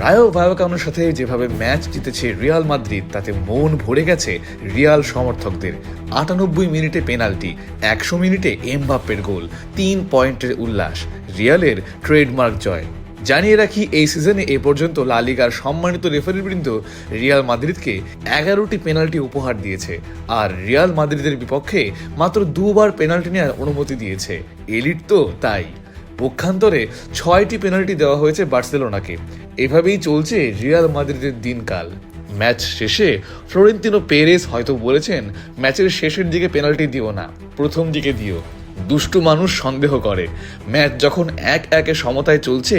Rayo ভায়াকানোর সাথে যেভাবে match জিতেছে রিয়াল মাদ্রিদ তাতে মন ভরে গেছে রিয়াল সমর্থকদের। ৯৮ মিনিটে পেনাল্টি, ১০০ মিনিটে এমবাপ্পের গোল, ৩ পয়েন্টের উল্লাস, রিয়ালের ট্রেডমার্ক জয়। জানিয়ে রাখি, এই সিজনে এ পর্যন্ত লা লিগার সম্মানিত রেফারিবৃন্দ রিয়াল মাদ্রিদকে ১১টি পেনাল্টি উপহার দিয়েছে, আর রিয়াল মাদ্রিদের বিপক্ষে মাত্র ২বার পেনাল্টি নেওয়ার অনুমতি দিয়েছে। এলিট তো তাই। পক্ষান্তরে ৬টি পেনাল্টি দেওয়া হয়েছে বার্সেলোনাকে। এভাবেই চলছে রিয়াল মাদ্রিদের দিনকাল। ম্যাচ শেষে ফ্লোরেন্তিনো পেরেজ হয়তো বলেছেন, ম্যাচের শেষের দিকে পেনাল্টি দিও না, প্রথম দিকে দিও। দুষ্টু মানুষ সন্দেহ করে। ম্যাচ যখন ১-১ সমতায় চলছে,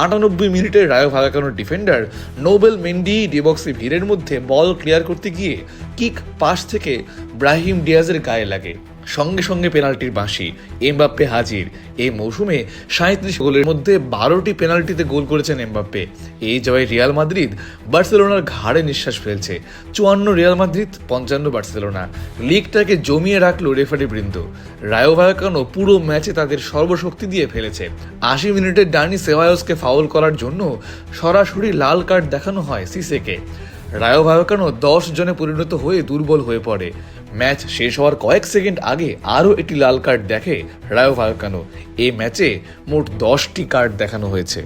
৯৮ মিনিটে রায়ো ভায়াকানোর ডিফেন্ডার নোবেল মেন্ডি ডিবক্সে ভিড়ের মধ্যে বল ক্লিয়ার করতে গিয়ে কিক পাস থেকে ব্রাহিম ডিয়াজের গায়ে লাগে। সঙ্গে সঙ্গে পেনাল্টির বাঁশি, এমবাপ্পে হাজির। এই মৌসুমে ৩৭ গোলের মধ্যে ১২টি পেনাল্টিতে গোল করেছেন এমবাপ্পে। এই জয়ে রিয়াল মাদ্রিদ বার্সেলোনার ঘাড়ে নিঃশ্বাস ফেলছে। ৫৪ রিয়াল মাদ্রিদ, ৫৫ বার্সেলোনা। লিগটাকে জমিয়ে রাখলো রেফারি বৃন্দ। রায়ো ভায়াকানো পুরো ম্যাচে তাদের সর্বশক্তি দিয়ে ফেলেছে। ৮০ মিনিটে ডানি সেবায়োসকে ফাউল করার জন্য সরাসরি লাল কার্ড দেখানো হয় সিসেকে। রায়ো ভায়াকানো ১০ জনে পরিণত হয়ে দুর্বল হয়ে পড়ে। ম্যাচ শেষ হওয়ার কয়েক সেকেন্ড আগে আরও একটি লাল কার্ড দেখে রায়ো ভায়াকানো। এই ম্যাচে মোট ১০টি কার্ড দেখানো হয়েছে।